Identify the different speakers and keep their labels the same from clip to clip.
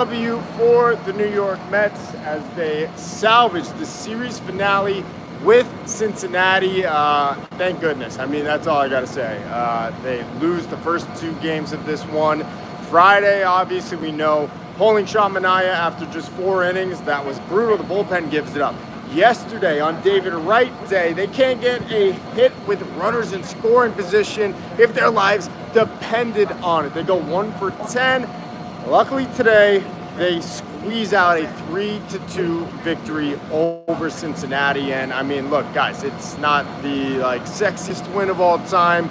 Speaker 1: W for the New York Mets as they salvage the series finale with Cincinnati. Thank goodness. I mean, that's all I got to say. They lose the first two games of this one. Friday, obviously, we know pulling Sean Manaea after just 4 innings. That was brutal. The bullpen gives it up. Yesterday, on David Wright Day, they can't get a hit with runners in scoring position if their lives depended on it. They go 1 for 10. Luckily today, they squeeze out a 3-2 victory over Cincinnati. And I mean, look, guys, it's not the sexiest win of all time.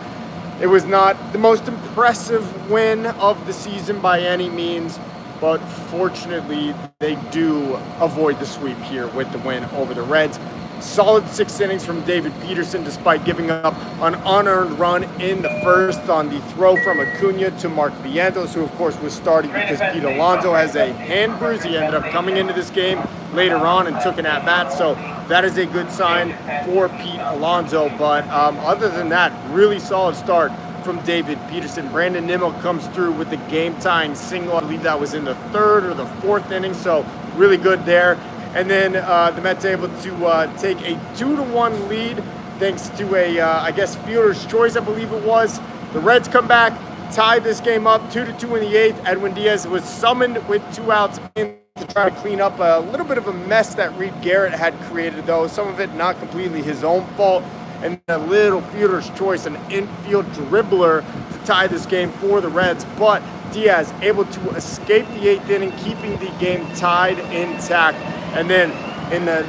Speaker 1: It was not the most impressive win of the season by any means, but fortunately, they do avoid the sweep here with the win over the Reds. Solid 6 innings from David Peterson despite giving up an unearned run in the first on the throw from Acuna to Mark Vientos, who of course was starting because Pete Alonso has a hand bruise. He ended up coming into this game later on and took an at-bat, so that is a good sign for Pete Alonso. But other than that, really solid start from David Peterson. Brandon Nimmo comes through with the game-tying single. I believe that was in the 3rd or the 4th inning, so really good there. And then the Mets able to take a 2-1 lead thanks to a, fielder's choice, I believe it was. The Reds come back, tied this game up 2-2 in the 8th. Edwin Diaz was summoned with 2 outs in to try to clean up a little bit of a mess that Reed Garrett had created, though. Some of it not completely his own fault. And a little fielder's choice, an infield dribbler to tie this game for the Reds. But Diaz able to escape the 8th inning, keeping the game tied intact. And then in the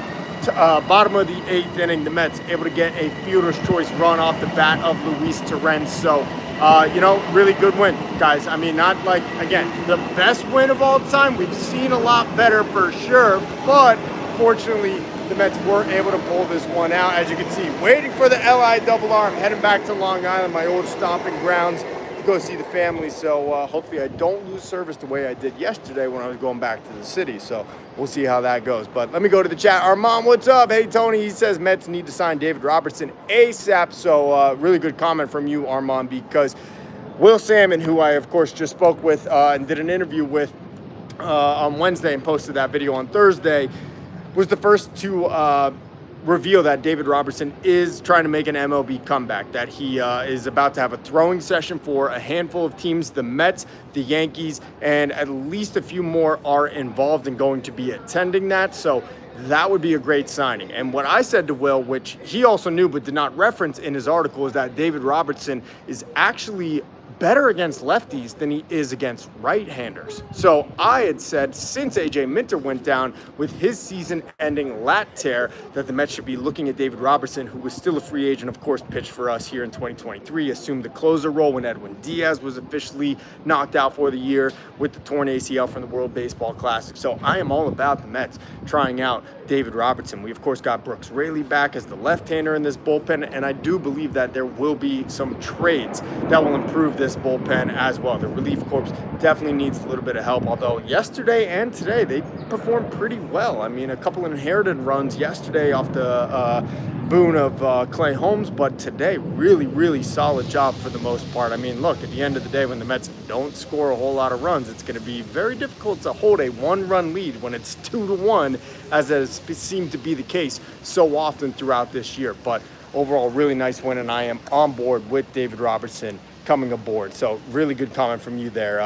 Speaker 1: bottom of the 8th inning, the Mets able to get a fielder's choice run off the bat of Luis Torrens. So, really good win, guys. I mean, not again, the best win of all time. We've seen a lot better for sure, but fortunately, the Mets were able to pull this one out. As you can see, waiting for the LIRR. I'm heading back to Long Island, my old stomping grounds, to go see the family. So hopefully I don't lose service the way I did yesterday when I was going back to the city. So we'll see how that goes. But let me go to the chat. Armand, what's up? Hey, Tony. He says Mets need to sign David Robertson ASAP. So really good comment from you, Armand, because Will Salmon, who I, of course, just spoke with and did an interview with on Wednesday and posted that video on Thursday, was the first to reveal that David Robertson is trying to make an MLB comeback, that he is about to have a throwing session for a handful of teams. The Mets, the Yankees, and at least a few more are involved and going to be attending that. So that would be a great signing. And what I said to Will, which he also knew but did not reference in his article, is that David Robertson is actually better against lefties than he is against right-handers. So I had said, since A.J. Minter went down with his season-ending lat tear, that the Mets should be looking at David Robertson, who was still a free agent, of course, pitched for us here in 2023, assumed the closer role when Edwin Diaz was officially knocked out for the year with the torn ACL from the World Baseball Classic. So I am all about the Mets trying out David Robertson. We, of course, got Brooks Raley back as the left-hander in this bullpen, and I do believe that there will be some trades that will improve this bullpen as well. The relief corps definitely needs a little bit of help, although yesterday and today they performed pretty well. I mean, a couple inherited runs yesterday off the boon of Clay Holmes, but today really solid job for the most part. I mean, look, at the end of the day, when the Mets don't score a whole lot of runs, it's going to be very difficult to hold a 1-run lead when it's 2-1, as has seemed to be the case so often throughout this year. But overall, really nice win, and I am on board with David Robertson coming aboard. So really good comment from you there,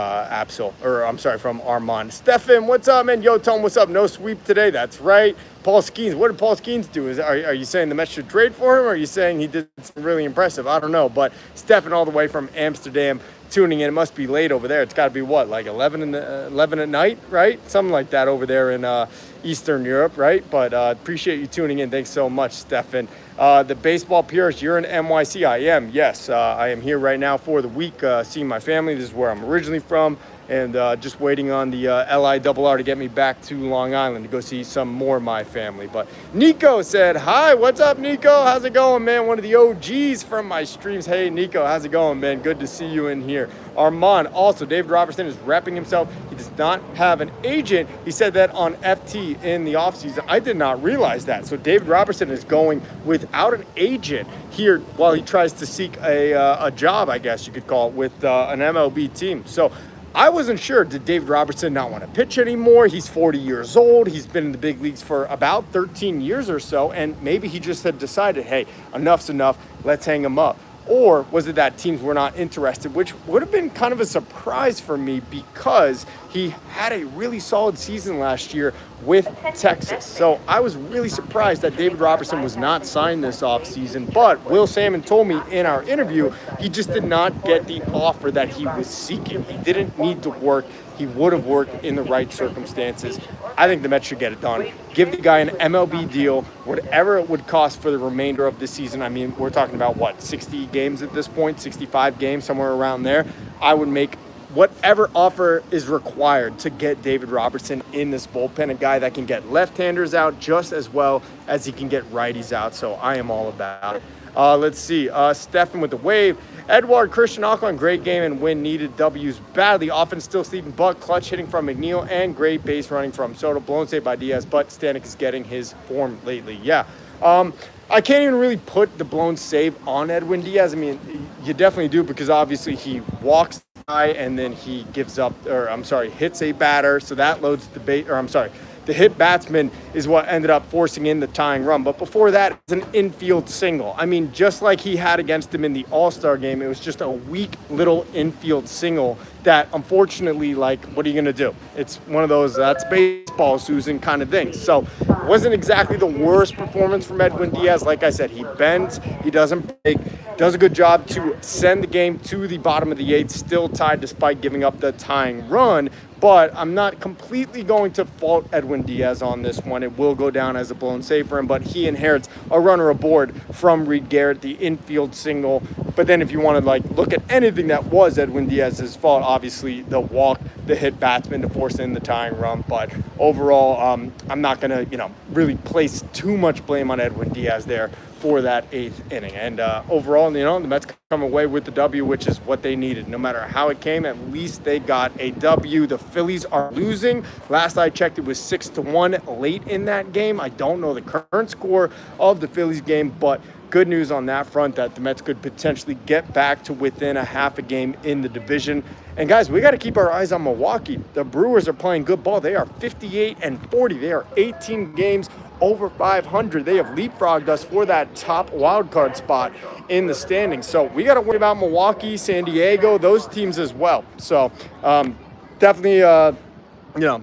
Speaker 1: from Armand. Stefan, what's up, man? Yo, Tom, what's up? No sweep today. That's right. Paul Skeens, what did Paul Skeens do? Are you saying the Mets should trade for him, or are you saying he did something really impressive? I don't know, but Stefan all the way from Amsterdam tuning in. It must be late over there. It's got to be what, like 11 at night, right? Something like that over there in Eastern Europe, right? But appreciate you tuning in. Thanks so much, Stefan. The baseball purist, you're in NYC. I am, yes. I am here right now for the week, seeing my family. This is where I'm originally from, and just waiting on the LIRR to get me back to Long Island to go see some more of my family. But Nico said, hi, what's up, Nico? How's it going, man? One of the OGs from my streams. Hey, Nico, how's it going, man? Good to see you in here. Armand, also, David Robertson is repping himself. He does not have an agent. He said that on FT in the offseason. I did not realize that. So David Robertson is going without an agent here while he tries to seek a job, I guess you could call it, with an MLB team. So I wasn't sure. Did David Robertson not want to pitch anymore? He's 40 years old. He's been in the big leagues for about 13 years or so. And maybe he just had decided, hey, enough's enough. Let's hang him up. Or was it that teams were not interested, which would have been kind of a surprise for me because he had a really solid season last year with Texas. So I was really surprised that David Robertson was not signed this offseason. But Will Salmon told me in our interview, he just did not get the offer that he was seeking. He didn't need to work. He would have worked in the right circumstances. I think the Mets should get it done. Give the guy an MLB deal, whatever it would cost for the remainder of the season. I mean, we're talking about, 60 games at this point, 65 games, somewhere around there. I would make whatever offer is required to get David Robertson in this bullpen, a guy that can get left-handers out just as well as he can get righties out. So I am all about it. Let's see. Stefan with the wave. Edward Christian Alcon, great game and win, needed W's badly. Offense still Stephen Buck, clutch hitting from McNeil, and great base running from Soto. Blown save by Diaz, but Stanek is getting his form lately. Yeah. I can't even really put the blown save on Edwin Diaz. I mean, you definitely do because obviously he walks the guy and then he hits a batter. So that loads the bait, the hit batsman is what ended up forcing in the tying run. But before that, it was an infield single. I mean, just like he had against him in the All-Star game, it was just a weak little infield single that unfortunately, what are you going to do? It's one of those, that's baseball, Susan, kind of things. So it wasn't exactly the worst performance from Edwin Diaz. Like I said, he bends, he doesn't break, does a good job to send the game to the bottom of the eighth, still tied despite giving up the tying run. But I'm not completely going to fault Edwin Diaz on this one. It will go down as a blown save for him, but he inherits a runner aboard from Reed Garrett, the infield single. But then if you want to look at anything that was Edwin Diaz's fault, obviously the walk, the hit batsman to force in the tying run. But overall, I'm not going to, really place too much blame on Edwin Diaz there for that eighth inning. And overall, the Mets come away with the W, which is what they needed. No matter how it came, at least they got a W. The Phillies are losing. Last I checked, it was 6-1 late in that game. I don't know the current score of the Phillies game, but good news on that front that the Mets could potentially get back to within a half a game in the division. And guys, we got to keep our eyes on Milwaukee. The Brewers are playing good ball. They are 58-40. They are 18 games over 500. They have leapfrogged us for that top wild card spot in the standings. So we got to worry about Milwaukee, San Diego, those teams as well. So definitely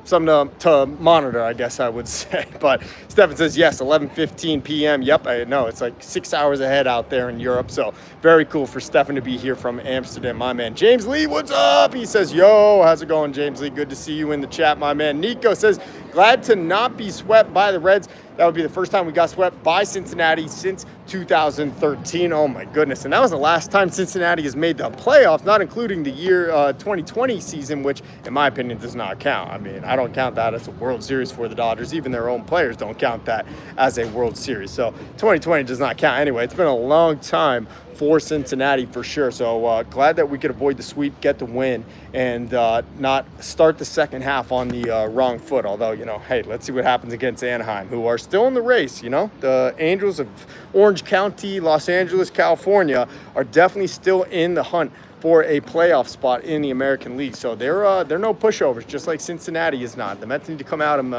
Speaker 1: something to monitor, I guess I would say. But Stefan says, yes, 11:15 p.m. Yep, I know. It's 6 hours ahead out there in Europe. So very cool for Stefan to be here from Amsterdam. My man, James Lee, what's up? He says, yo, how's it going, James Lee? Good to see you in the chat, my man. Nico says, glad to not be swept by the Reds. That would be the first time we got swept by Cincinnati since 2013. Oh, my goodness. And that was the last time Cincinnati has made the playoffs, not including the year 2020 season, which, in my opinion, does not count. I mean, I don't count that as a World Series for the Dodgers. Even their own players don't count that as a World Series. So 2020 does not count. Anyway, it's been a long time for Cincinnati for sure. So glad that we could avoid the sweep, get the win, and not start the second half on the wrong foot. Although, hey, let's see what happens against Anaheim, who are still in the race. The Angels of Orange County, Los Angeles, California are definitely still in the hunt for a playoff spot in the American League. So they're no pushovers, just like Cincinnati is not. The Mets need to come out and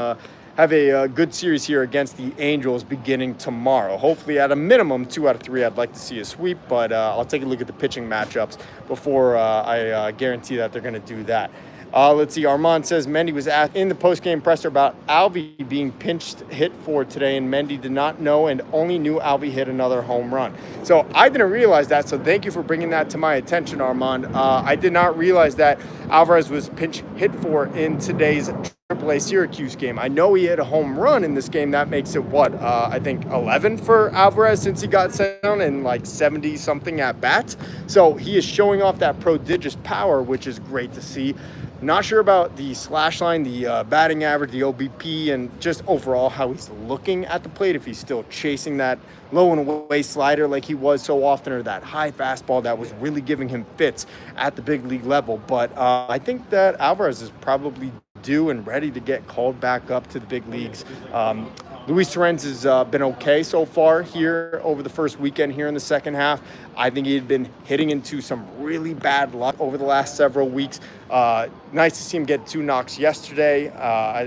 Speaker 1: have a good series here against the Angels beginning tomorrow. Hopefully, at a minimum, 2 out of 3, I'd like to see a sweep, but I'll take a look at the pitching matchups before I guarantee that they're going to do that. Let's see. Armand says Mendy was asked in the postgame presser about Alvey being pinched hit for today, and Mendy did not know and only knew Alvey hit another home run. So I didn't realize that, so thank you for bringing that to my attention, Armand. I did not realize that Alvarez was pinch hit for in today's AAA Syracuse game. I know he hit a home run in this game. That makes it, I think 11 for Alvarez since he got sent down in 70-something at bats. So he is showing off that prodigious power, which is great to see. Not sure about the slash line, the batting average, the OBP, and just overall how he's looking at the plate, if he's still chasing that low and away slider like he was so often, or that high fastball that was really giving him fits at the big league level. But I think that Alvarez is probably due and ready to get called back up to the big leagues. Luis Torrens has been okay so far here over the first weekend here in the second half. I think he had been hitting into some really bad luck over the last several weeks. Nice to see him get 2 knocks yesterday,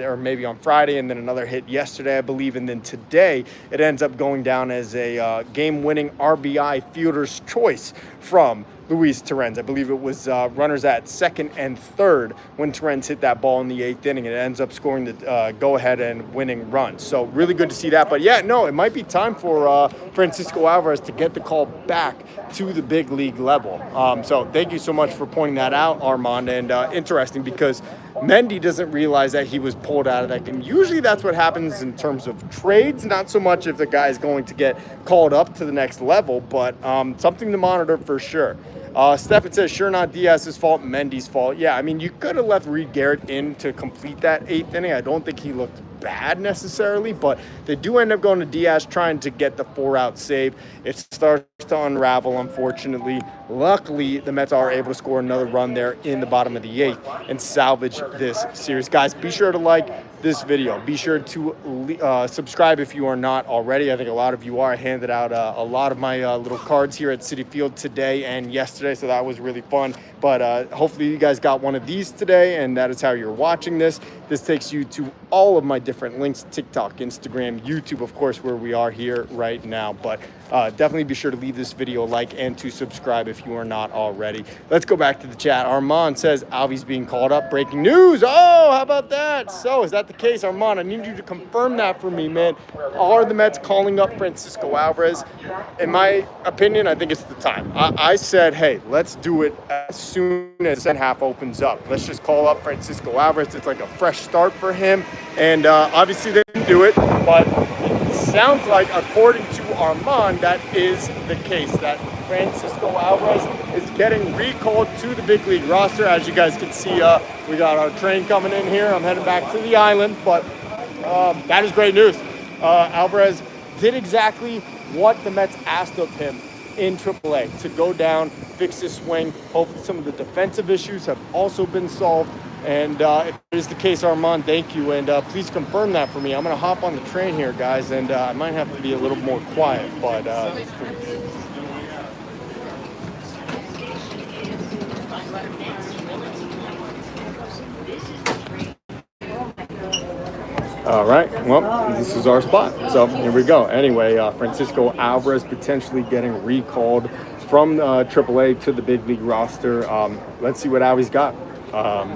Speaker 1: or maybe on Friday, and then another hit yesterday, I believe. And then today, it ends up going down as a game-winning RBI fielder's choice from Luis Torrens. I believe it was runners at second and third when Torrens hit that ball in the 8th inning, and it ends up scoring the go-ahead and winning run. So really good to see that. But yeah, no, it might be time for Francisco Alvarez to get the call back to the big league level. So thank you so much for pointing that out, Armand. And interesting, because Mendy doesn't realize that he was pulled out of that game. Usually that's what happens in terms of trades, not so much if the guy is going to get called up to the next level, but something to monitor for sure. Stefan says, sure, not Diaz's fault, Mendy's fault. Yeah, I mean, you could have left Reed Garrett in to complete that 8th inning. I don't think he looked bad necessarily, but they do end up going to Diaz trying to get the 4-out save. It starts to unravel, unfortunately. Luckily, the Mets are able to score another run there in the bottom of the 8th and salvage this series. Guys, be sure to like this video. Be sure to subscribe if you are not already. I think a lot of you are. I handed out a lot of my little cards here at Citi Field today and yesterday, so that was really fun. But hopefully you guys got one of these today, and that is how you're watching this. This takes you to all of my different links: TikTok, Instagram, YouTube, of course, where we are here right now. But definitely be sure to leave this video a like and to subscribe if you are not already. Let's go back to the chat. Armand says Alvy's being called up. Breaking news. Oh, how about that? So is that the case, Armand? I need you to confirm that for me, man. Are the Mets calling up Francisco Alvarez? In my opinion, I think it's the time. I said, hey, let's do it as soon as the second half opens up. Let's just call up Francisco Alvarez. It's like a fresh start for him. And obviously they didn't do it, but it sounds like, according to Armand, that is the case, that Francisco Alvarez is getting recalled to the big league roster. As you guys can see, we got our train coming in here. I'm heading back to the island, but that is great news. Alvarez did exactly what the Mets asked of him in AAA, to go down, fix his swing. Hopefully some of the defensive issues have also been solved. And if it is the case, Armand, thank you. And please confirm that for me. I'm going to hop on the train here, guys, and I might have to be a little more quiet. But all right, well, this is our spot. So here we go. Anyway, Francisco Alvarez potentially getting recalled from AAA to the big league roster. Let's see what Alvy's got.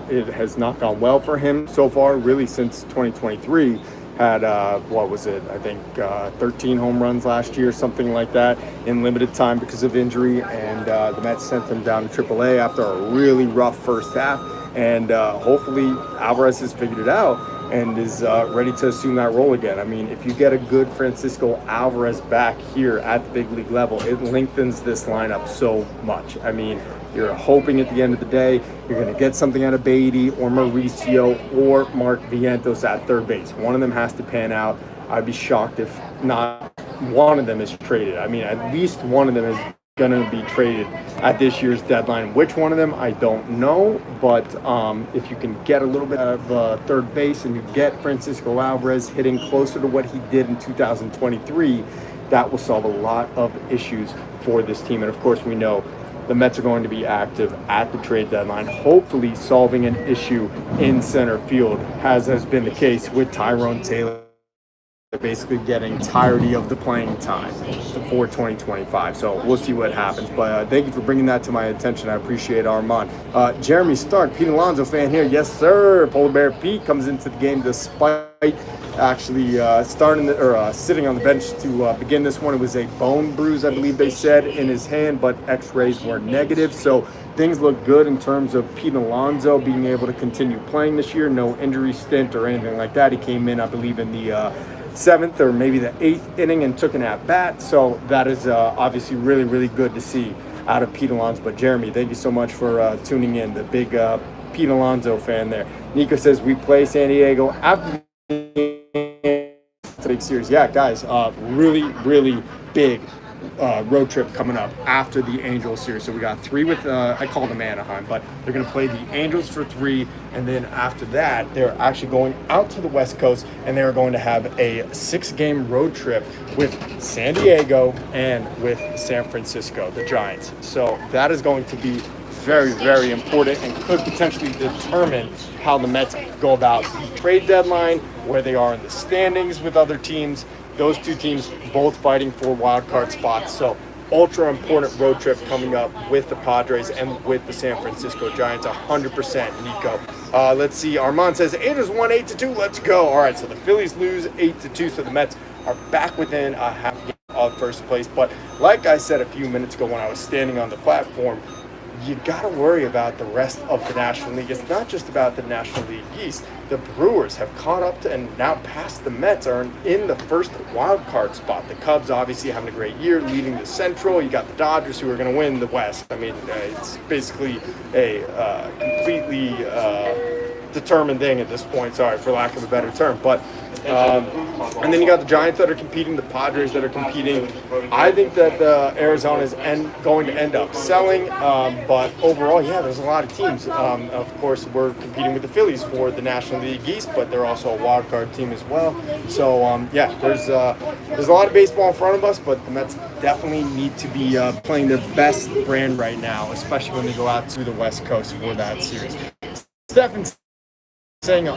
Speaker 1: It has not gone well for him so far, really, since 2023. Had, what was it, I think 13 home runs last year, something like that, in limited time because of injury. And the Mets sent him down to AAA after a really rough first half. And hopefully Alvarez has figured it out and is ready to assume that role again. I mean, if you get a good Francisco Alvarez back here at the big league level, it lengthens this lineup so much. I mean, you're hoping at the end of the day, you're going to get something out of Beatty or Mauricio or Mark Vientos at third base. One of them has to pan out. I'd be shocked if not one of them is traded. I mean, at least one of them is going to be traded at this year's deadline. Which one of them, I don't know. But if you can get a little bit of third base and you get Francisco Alvarez hitting closer to what he did in 2023, that will solve a lot of issues for this team. And of course, we know the Mets are going to be active at the trade deadline, hopefully solving an issue in center field, as has been the case with Tyrone Taylor. They're basically getting tired of the playing time for 2025. So we'll see what happens. But thank you for bringing that to my attention. I appreciate it, Armand. Jeremy Stark, Pete Alonso fan here. Yes, sir. Polar Bear Pete comes into the game despite actually sitting on the bench to begin this one. It was a bone bruise, I believe they said, in his hand, but x-rays were negative. So things look good in terms of Pete Alonso being able to continue playing this year. No injury stint or anything like that. He came in, I believe, in the 7th or maybe the 8th inning and took an at-bat. So that is obviously really, really good to see out of Pete Alonso. But Jeremy, thank you so much for tuning in, the big Pete Alonso fan there. Nico says, we play San Diego after the big series. Yeah, guys, really, really big road trip coming up after the Angels series. So we got 3 with, I call them Anaheim, but they're going to play the Angels for 3. And then after that, they're actually going out to the West Coast, and they're going to have a 6-game road trip with San Diego and with San Francisco, the Giants. So that is going to be very, very important and could potentially determine how the Mets go about the trade deadline, where they are in the standings with other teams. Those 2 teams both fighting for wild card spots. So ultra important road trip coming up with the Padres and with the San Francisco Giants. 100%, Nico. Let's see. Armand says Angels won 8-2. Let's go. All right. So the Phillies lose 8-2. So the Mets are back within a half game of first place. But like I said a few minutes ago when I was standing on the platform, you got to worry about the rest of the National League. It's not just about the National League East. The Brewers have caught up to and now past the Mets, are in the first wild card spot. The Cubs obviously having a great year, leading the Central. You got the Dodgers who are going to win the West. I mean, it's basically a completely determined thing at this point. Sorry for lack of a better term, but. And then you got the Giants that are competing, the Padres that are competing. I think that Arizona is going to end up selling, but overall, yeah, there's a lot of teams. Of course, we're competing with the Phillies for the National League East, but they're also a wild card team as well. So yeah, there's a lot of baseball in front of us, but the Mets definitely need to be playing their best brand right now, especially when they go out to the West Coast for that series. Stephen saying